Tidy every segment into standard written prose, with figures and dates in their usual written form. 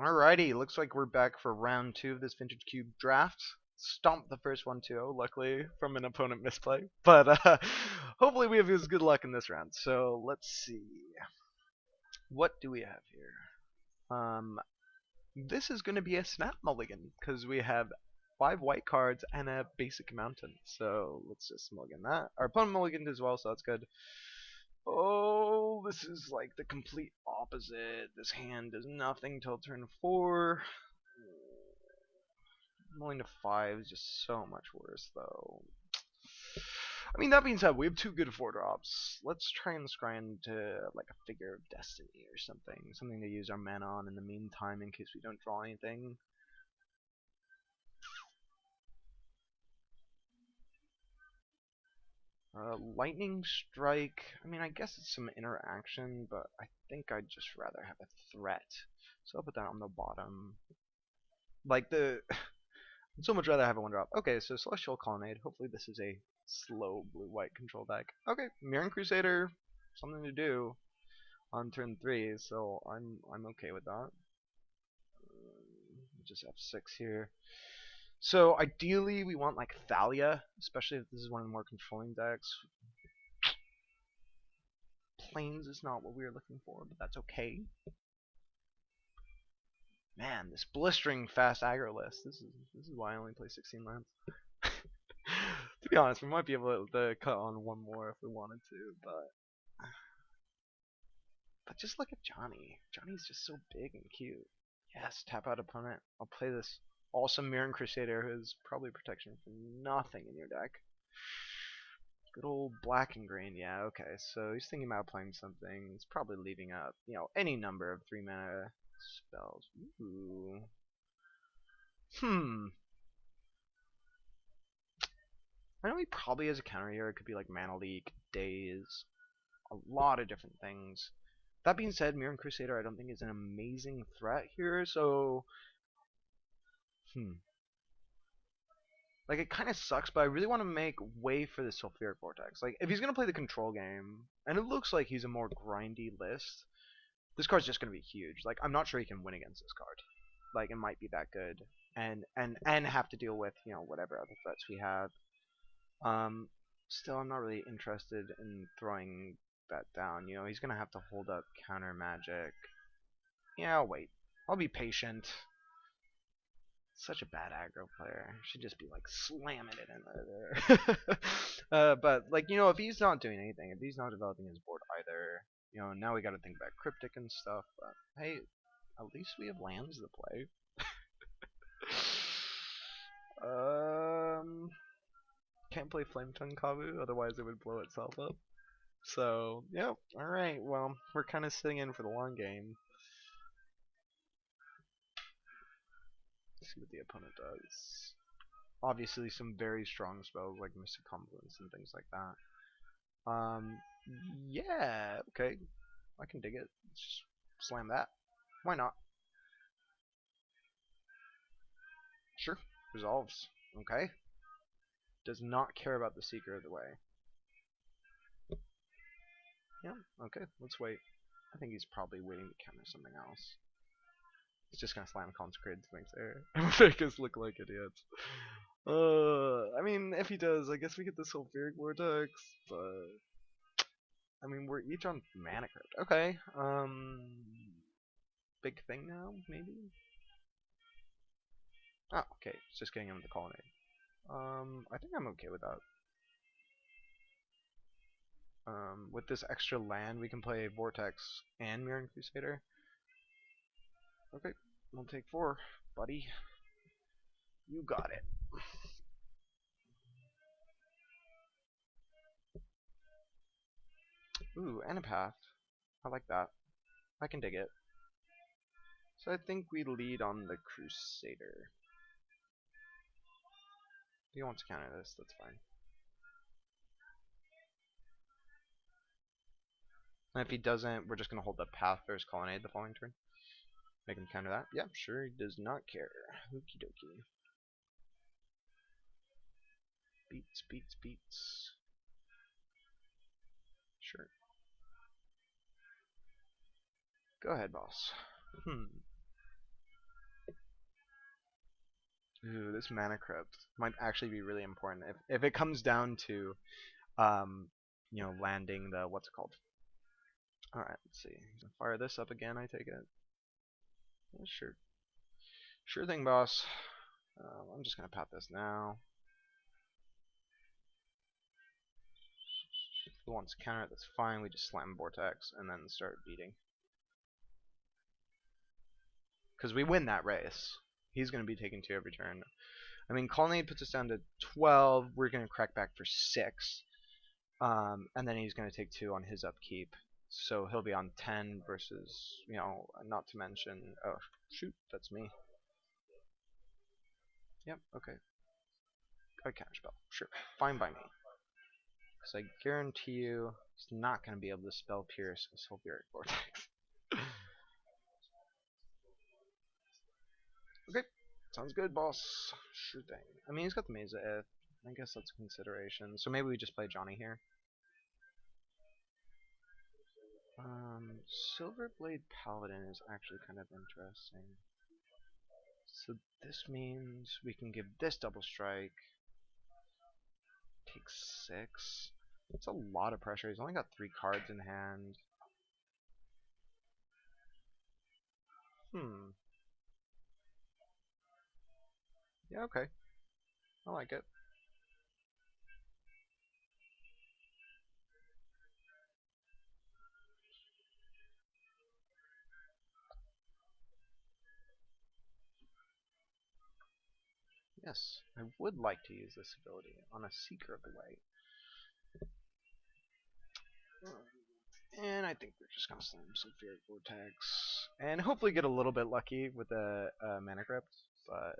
Alrighty, looks like we're back for round 2 of this Vintage Cube draft. Stomped the first one 2-0, luckily, from an opponent misplay. But hopefully we have as good luck in this round. So let's see. What do we have here? This is going to be a snap mulligan, because we have 5 white cards and a basic mountain. So let's just mulligan that. Our opponent mulliganed as well, so that's good. Oh, this is like the complete opposite. This hand does nothing till turn 4. Mulling to 5 is just so much worse, though. I mean, that being said, we have 2 good 4-drops. Let's try and scry into like a Figure of Destiny or something. Something to use our mana on in the meantime in case we don't draw anything. Lightning Strike, I mean, I guess it's some interaction, but I think I'd just rather have a threat. So I'll put that on the bottom. Like, I'd so much rather have a 1-drop. Okay, so Celestial Colonnade. Hopefully this is a slow blue-white control deck. Okay, Mirran Crusader, something to do on turn 3, so I'm okay with that. Just F6 here. So ideally we want like Thalia, especially if this is one of the more controlling decks. Plains is not what we were looking for, but that's okay. Man, this blistering fast aggro list. This is why I only play 16 lands. To be honest, we might be able to cut on one more if we wanted to, but just look at Johnny. Johnny's just so big and cute. Yes, tap out opponent. I'll play this awesome Mirran Crusader who has probably protection from nothing in your deck. Good old black and green. Yeah, okay. So he's thinking about playing something. He's probably leaving up, any number of 3-mana spells. Ooh. I know he probably has a counter here. It could be like Mana Leak, Daze, a lot of different things. That being said, Mirran Crusader I don't think is an amazing threat here, so like it kind of sucks, but I really want to make way for the Sulfuric Vortex. Like if he's gonna play the control game, and it looks like he's a more grindy list, this card's just gonna be huge. Like I'm not sure he can win against this card. Like it might be that good, and have to deal with whatever other threats we have. Still, I'm not really interested in throwing that down. He's gonna have to hold up counter magic. Yeah, I'll wait. I'll be patient. Such a bad aggro player. Should just be like slamming it in there. But like if he's not doing anything, if he's not developing his board either, now we got to think about cryptic and stuff. But hey, at least we have lands to play. Can't play Flame Tongue Kavu, otherwise it would blow itself up. So yeah, all right. Well, we're kind of sitting in for the long game. See what the opponent does. Obviously, some very strong spells like Mystic Confluence and things like that. Yeah, okay, I can dig it. Let's just slam that. Why not? Sure, resolves. Okay. Does not care about the Seeker of the Way. Yeah, okay, let's wait. I think he's probably waiting to counter something else. He's just gonna slam Consecrated Sphinx there and make us look like idiots. I mean, if he does, I guess we get the Sulfuric Vortex, but I mean, we're each on Mana Crypt. Okay, big thing now, maybe? Oh, okay, it's just getting him the Colonnade. I think I'm okay with that. With this extra land, we can play Vortex and Mirran Crusader. Okay, we'll take 4, buddy. You got it. Ooh, and a path. I like that. I can dig it. So I think we lead on the Crusader. If he wants to counter this, that's fine. And if he doesn't, we're just going to hold the path versus Colonnade the following turn. Make him counter that. Yep, sure, he does not care. Okie dokie. Beats, beats, beats. Sure. Go ahead, boss. Ooh, this mana crypt might actually be really important if it comes down to um, landing the what's it called? All right, let's see. Fire this up again. I take it. Yeah, sure, sure thing, boss. I'm just gonna pat this now. If he wants to counter it, that's fine. We just slam Vortex and then start beating. Because we win that race. He's gonna be taking 2 every turn. I mean, Colonnade puts us down to 12. We're gonna crack back for 6. And then he's going to take 2 on his upkeep. So he'll be on 10 versus, not to mention, oh, shoot, that's me. Yep, okay. A counterspell, sure, fine by me. Because I guarantee you he's not going to be able to spell pierce a Sulfuric Vortex. Okay, sounds good, boss. Sure thing. I mean, he's got the Maze of Ith. I guess that's a consideration. So maybe we just play Johnny here. Silverblade Paladin is actually kind of interesting. So this means we can give this double strike. Take 6. It's a lot of pressure. He's only got 3 cards in hand. Hmm. Yeah, okay. I like it. Yes, I would like to use this ability on a Seeker of the Light. And I think we're just going to slam Sulfuric Vortex. And hopefully get a little bit lucky with the Mana Crypt. But,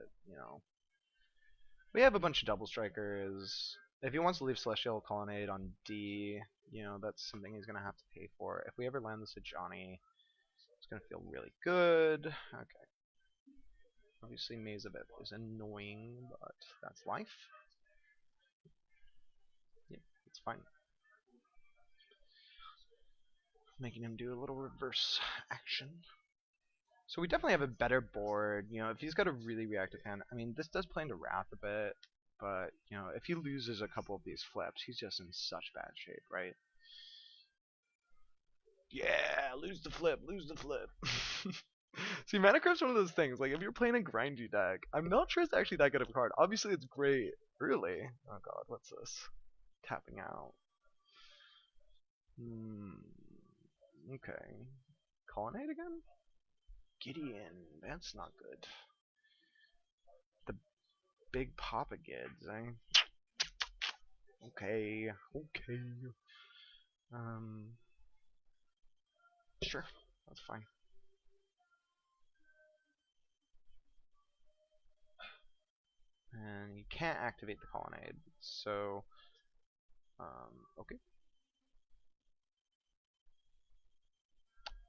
we have a bunch of double strikers. If he wants to leave Celestial Colonnade on D, that's something he's going to have to pay for. If we ever land this at Johnny, it's going to feel really good. Okay. Obviously, Maze of It is annoying, but that's life. Yep, it's fine. Making him do a little reverse action. So we definitely have a better board. If he's got a really reactive hand, I mean, this does play into Wrath a bit, but, if he loses a couple of these flips, he's just in such bad shape, right? Yeah, lose the flip, lose the flip. See, Mana Crypt's one of those things, like, if you're playing a grindy deck, I'm not sure it's actually that good of a card. Obviously, it's great early. Oh god, what's this? Tapping out. Okay. Colonnade again? Gideon, that's not good. The big Papa Gids, eh? Okay, okay. Sure, that's fine. And you can't activate the Colonnade, so, okay.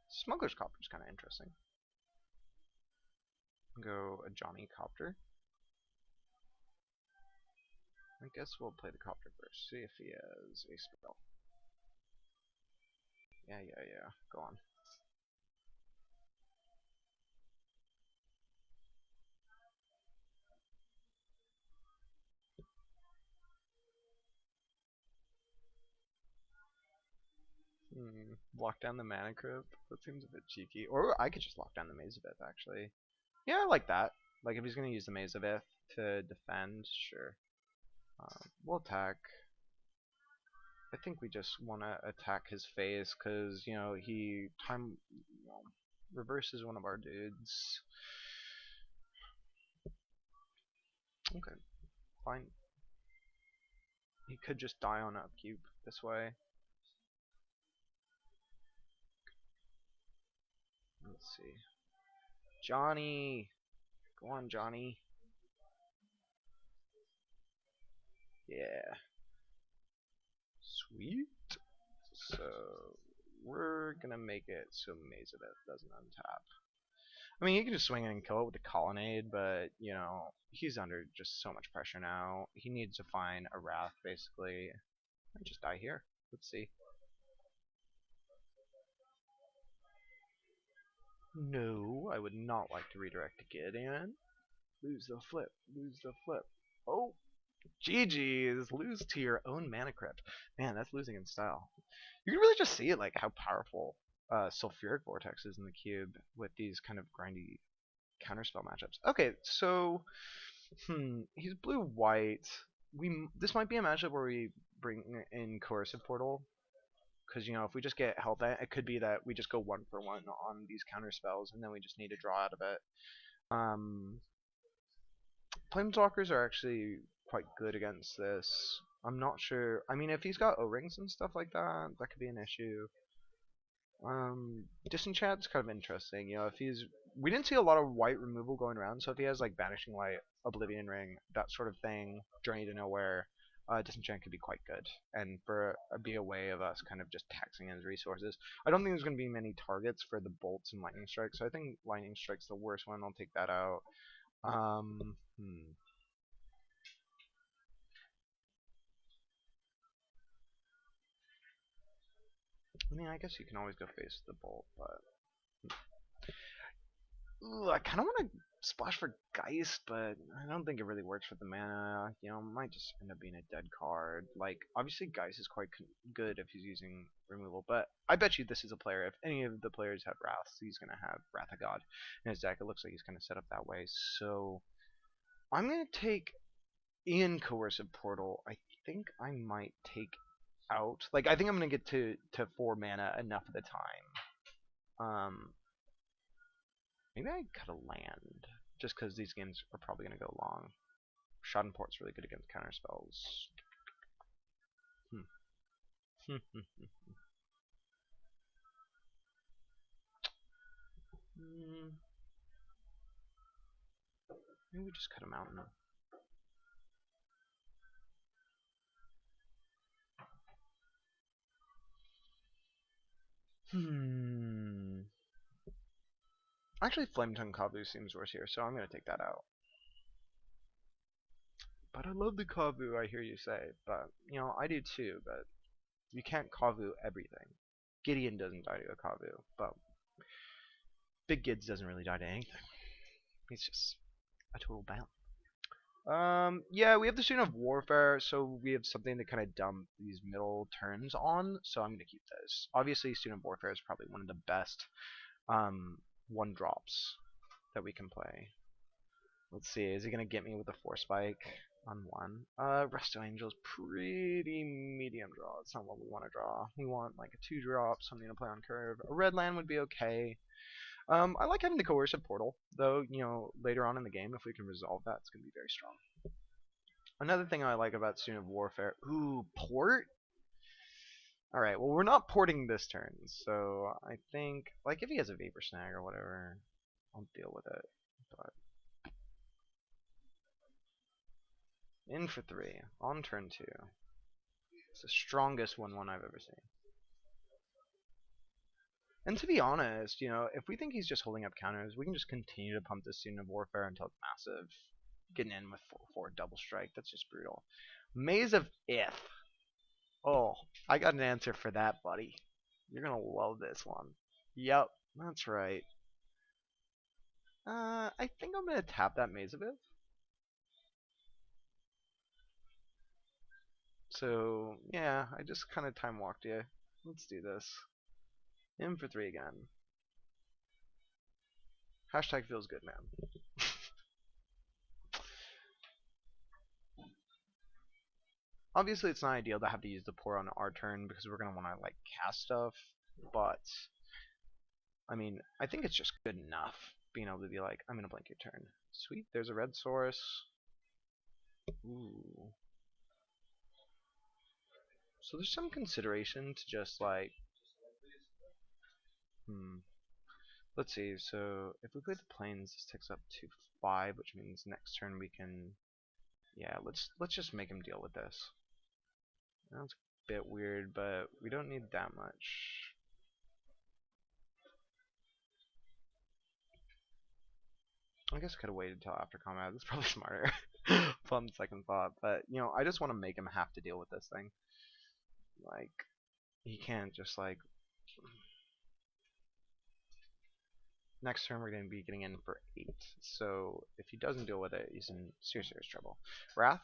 Smuggler's Copter is kind of interesting. Go a Johnny Copter. I guess we'll play the Copter first, see if he has a spell. Yeah, go on. Lock down the Mana Crypt? That seems a bit cheeky. Or I could just lock down the Maze of Ith, actually. Yeah, I like that. Like, if he's going to use the Maze of Ith to defend, sure. We'll attack. I think we just want to attack his face, because, he reverses one of our dudes. Okay, fine. He could just die on upkeep this way. Let's see. Johnny! Go on, Johnny. Yeah. Sweet. So we're gonna make it so Maze of It doesn't untap. I mean, he can just swing in and kill it with the Colonnade, but, he's under just so much pressure now. He needs to find a Wrath, basically. And just die here. Let's see. No, I would not like to redirect to Gideon. Lose the flip. Lose the flip. Oh, GG's. Lose to your own mana crypt. Man, that's losing in style. You can really just see it, like how powerful Sulfuric Vortex is in the cube with these kind of grindy counterspell matchups. Okay, so he's blue white. This might be a matchup where we bring in Coercive Portal because if we just get health, it could be that we just go 1-for-1 on these counter spells, and then we just need to draw out of it. Um, Planeswalkers are actually quite good against this. I'm not sure. I mean, if he's got O-rings and stuff like that, that could be an issue. Disenchant's kind of interesting. If we didn't see a lot of white removal going around, so if he has like Banishing Light, Oblivion Ring, that sort of thing, Journey to Nowhere, Disenchant could be quite good, and be a way of us kind of just taxing his resources. I don't think there's going to be many targets for the bolts and lightning strikes, so I think lightning strike's the worst one. I'll take that out. Um, hmm. I mean, I guess you can always go face the bolt, but ooh, I kind of want to splash for Geist, but I don't think it really works for the mana. It might just end up being a dead card. Like, obviously Geist is quite good if he's using removal, but I bet you this is a player. If any of the players have Wrath, he's going to have Wrath of God in his deck. It looks like he's going to set up that way. So I'm going to take in Coercive Portal. I think I might take out. Like, I think I'm going to get to 4 mana enough of the time. Maybe I cut a land, just because these games are probably going to go long. Schadenport's really good against counter spells. Maybe we just cut a mountain. Actually, Flame Tongue Kavu seems worse here, so I'm going to take that out. But I love the Kavu, I hear you say. But, I do too, but you can't Kavu everything. Gideon doesn't die to a Kavu, but Big Gids doesn't really die to anything. He's just a total bounce. Yeah, we have the Student of Warfare, so we have something to kind of dump these middle turns on, so I'm going to keep this. Obviously, Student of Warfare is probably one of the best one-drops that we can play. Let's see, is he going to get me with the Force Spike on 1? Resto Angel's pretty medium draw. It's not what we want to draw. We want like a 2-drop, something to play on curve. A red land would be okay. I like having the Coercive Portal, though, later on in the game, if we can resolve that, it's going to be very strong. Another thing I like about Student of Warfare, ooh, port? Alright, well, we're not porting this turn, so I think, like, if he has a Vapor Snag or whatever, I'll deal with it, but in for 3, on turn 2. It's the strongest 1/1 I've ever seen. And to be honest, if we think he's just holding up counters, we can just continue to pump this Student of Warfare until it's massive. Getting in with 4 double strike, that's just brutal. Maze of If. Oh, I got an answer for that, buddy. You're gonna love this one. Yep, that's right. I think I'm gonna tap that Maze of If. So, yeah, I just kind of time walked you. Let's do this. In for 3 again. Hashtag feels good, man. Obviously, it's not ideal to have to use the pour on our turn because we're going to want to, like, cast stuff, but, I mean, I think it's just good enough being able to be like, I'm going to blink your turn. Sweet, there's a red source. Ooh. So there's some consideration to just, like, let's see, so if we play the plains, this takes up to 5, which means next turn we can, yeah, let's just make him deal with this. That's a bit weird, but we don't need that much. I guess I could have waited until after combat. That's probably smarter. Fun second thought, but I just want to make him have to deal with this thing. Like, he can't just like. Next turn we're going to be getting in for 8. So if he doesn't deal with it, he's in serious, serious trouble. Wrath?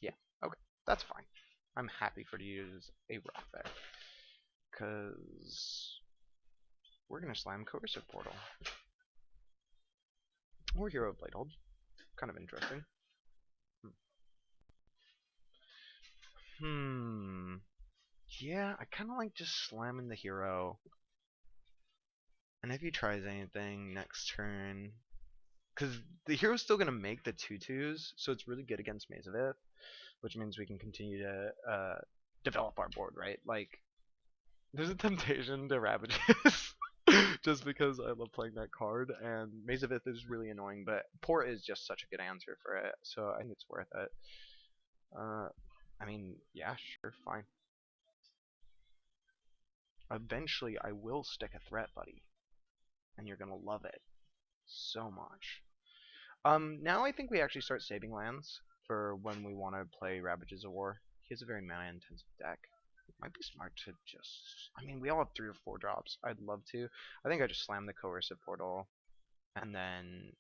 Yeah. Okay. That's fine. I'm happy for to use a Wrath there. Because we're going to slam Coercive Portal. Or Hero Blade Hold. Kind of interesting. Yeah, I kind of like just slamming the hero. And if he tries anything next turn, because the hero's still gonna make the 2/2s, so it's really good against Maze of Ith, which means we can continue to develop our board, right? Like, there's a temptation to Ravages, just because I love playing that card, and Maze of Ith is really annoying, but Port is just such a good answer for it, so I think it's worth it. I mean, yeah, sure, fine. Eventually, I will stick a threat, buddy, and you're gonna love it so much. Now I think we actually start saving lands for when we want to play Ravages of War. He has a very mana-intensive deck. It might be smart to just... I mean, we all have 3 or 4 drops. I'd love to. I think I just slam the Coercive Portal, and then...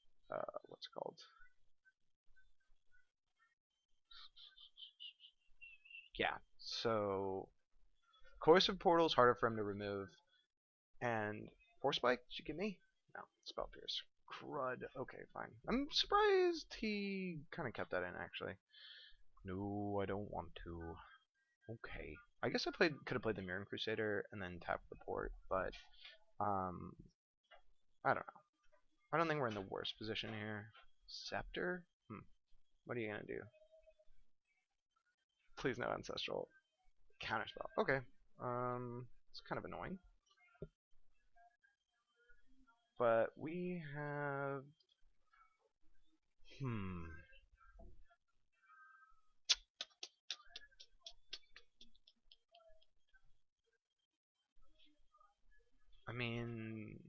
what's it called? Yeah, so... Coercive Portal is harder for him to remove, and Force Spike, did you get me? No, Spell Pierce. Crud. Okay, fine. I'm surprised he kind of kept that in, actually. No, I don't want to. Okay. I guess I could have played the Mirren Crusader and then tapped the port, but um, I don't know. I don't think we're in the worst position here. Scepter? What are you gonna do? Please no ancestral. Counterspell. Okay. It's kind of annoying. But we have I mean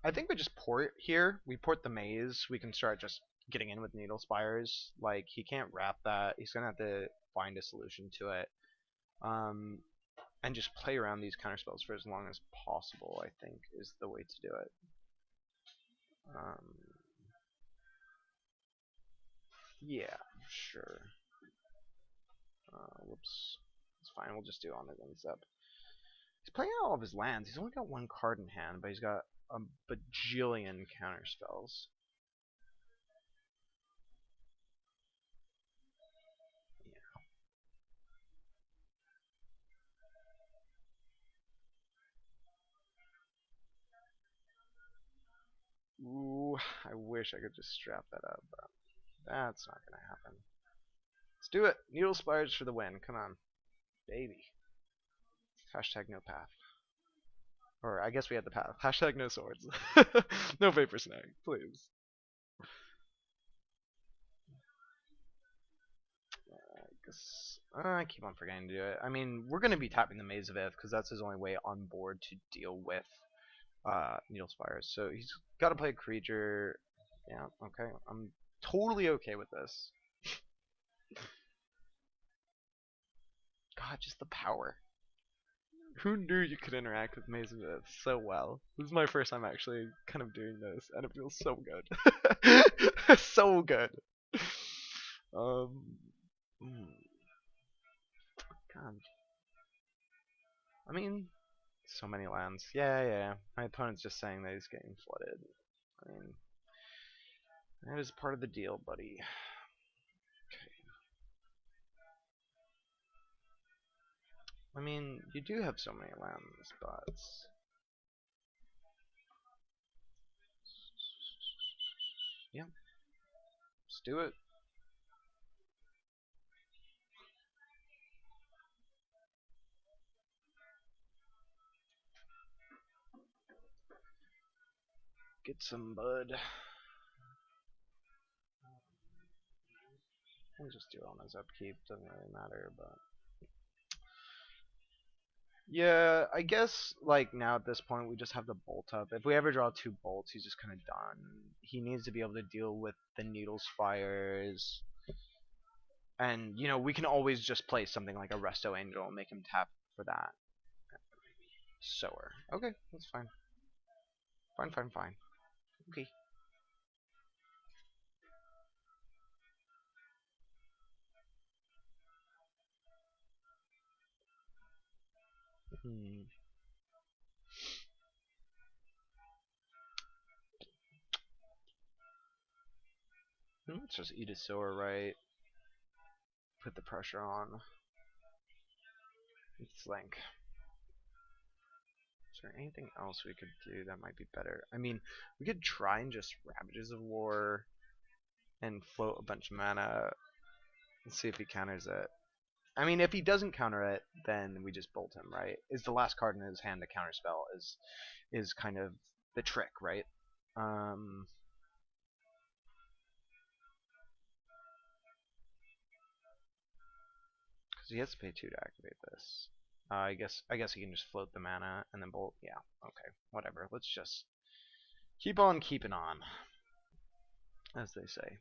I think we just port here. We port the maze. We can start just getting in with Needle Spires. Like, he can't wrap that. He's gonna have to find a solution to it. And just play around these counterspells for as long as possible, I think, is the way to do it. Yeah, sure. Whoops. It's fine, we'll just do it on his end step. He's playing out all of his lands. He's only got 1 card in hand, but he's got a bajillion counterspells. Ooh, I wish I could just strap that up, but that's not gonna happen. Let's do it! Needle Spires for the win. Come on. Baby. Hashtag no path. Or I guess we had the path. Hashtag no swords. No paper snag, please. I keep on forgetting to do it. I mean, we're going to be tapping the Maze of Ith because that's his only way on board to deal with Needle Spires. So he's got to play a creature. Yeah, okay. I'm totally okay with this. God, just the power. Who knew you could interact with Maze of Ith so well? This is my first time actually kind of doing this, and it feels so good. So good. Um, God. I mean, so many lands. Yeah. My opponent's just saying that he's getting flooded. I mean, that is part of the deal, buddy. Okay. I mean, you do have so many lands, but... Yeah. Let's do it. Get some bud. We'll just do it on his upkeep. Doesn't really matter, but... Yeah, I guess, like, now at this point, we just have the bolt up. If we ever draw 2 bolts, he's just kind of done. He needs to be able to deal with the Needle Spires. And we can always just play something like a Resto Angel and make him tap for that. Sower. Okay, that's fine. Fine, fine, fine. Okay. Hmm. Let's just eat a sower, right? Put the pressure on. It's like, is there anything else we could do that might be better? I mean, we could try and just Ravages of War and float a bunch of mana and see if he counters it. I mean, if he doesn't counter it, then we just bolt him, right? Is the last card in his hand a counterspell is kind of the trick, right? Um, because he has to pay 2 to activate this. I guess he can just float the mana and then bolt. Yeah, okay, whatever. Let's just keep on keeping on, as they say.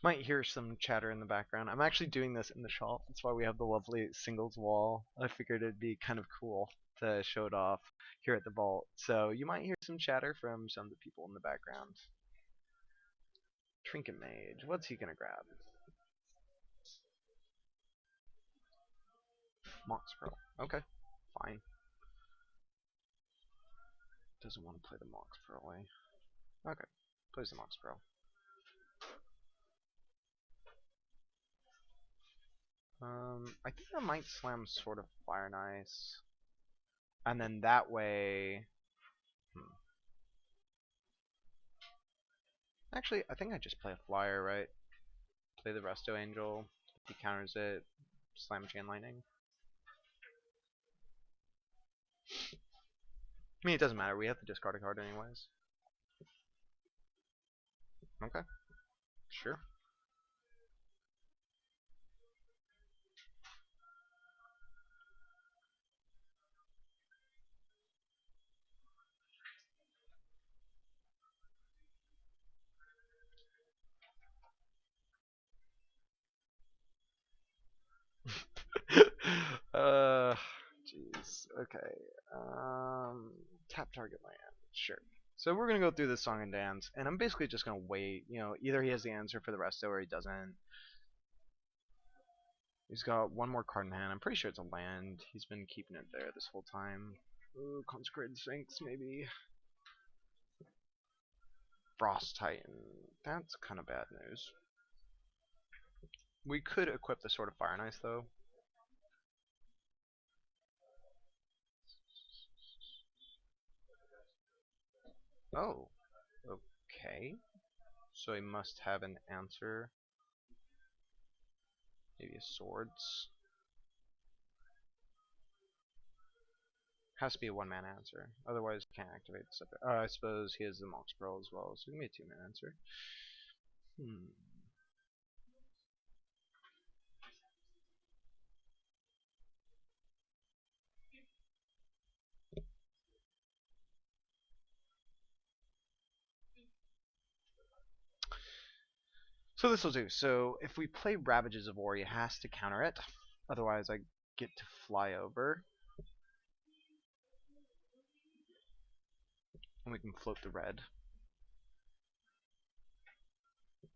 Might hear some chatter in the background. I'm actually doing this in the shop. That's why we have the lovely singles wall. I figured it'd be kind of cool to show it off here at the vault. So you might hear some chatter from some of the people in the background. Trinket Mage. What's he gonna grab? Mox Pearl. Okay, fine. Doesn't want to play the Mox Pearl, eh? Okay, plays the Mox Pearl. I think I might slam Sword of Fire and Ice. And then that way... Actually, I think I just play a Flyer, right? Play the Resto Angel. He counters it. Slam Chain Lightning. I mean, it doesn't matter. We have to discard a card anyways. Okay, sure. Jeez. Okay. Tap target land. Sure. So we're gonna go through this song and dance, and I'm basically just gonna wait. Either he has the answer for the resto or he doesn't. He's got one more card in hand. I'm pretty sure it's a land. He's been keeping it there this whole time. Ooh, Consecrated Sphinx, maybe. Frost Titan. That's kind of bad news. We could equip the Sword of Fire and Ice, though. Oh, okay. So he must have an answer. Maybe a swords. Has to be a one-man answer. Otherwise, can't activate the subject. I suppose he has the Mox Pearl as well, so give me a two-man answer. So this will do. So if we play Ravages of War, he has to counter it. Otherwise, I get to fly over. And we can float the red.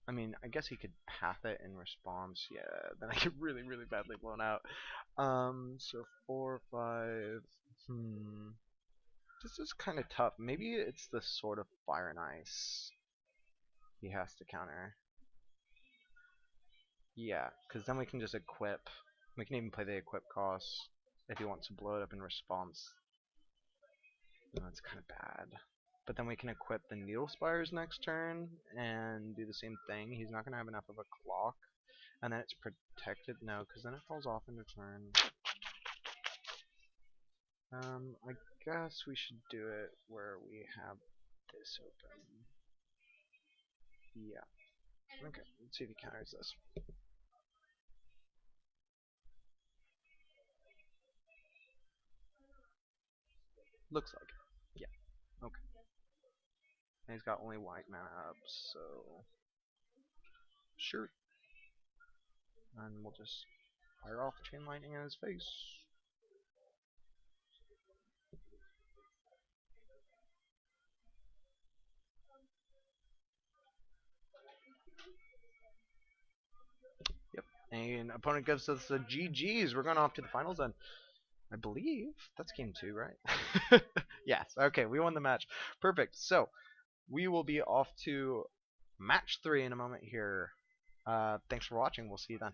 I mean, I guess he could path it in response. Yeah, then I get really, really badly blown out. So 4, 5. This is kind of tough. Maybe it's the Sword of Fire and Ice he has to counter. Yeah, because then we can just equip. We can even play the equip cost if he wants to blow it up in response. No, that's kind of bad. But then we can equip the Needle Spires next turn and do the same thing. He's not going to have enough of a clock. And then it's protected. No, because then it falls off in return. I guess we should do it where we have this open. Yeah. Okay, let's see if he counters this. Looks like it. Yeah. Okay. And he's got only white mana up, so sure. And we'll just fire off chain lightning in his face. Yep. And opponent gives us the GGs. We're going off to the finals then. I believe that's game 2, right? Yes. Okay, we won the match. Perfect. So we will be off to match 3 in a moment here. Thanks for watching. We'll see you then.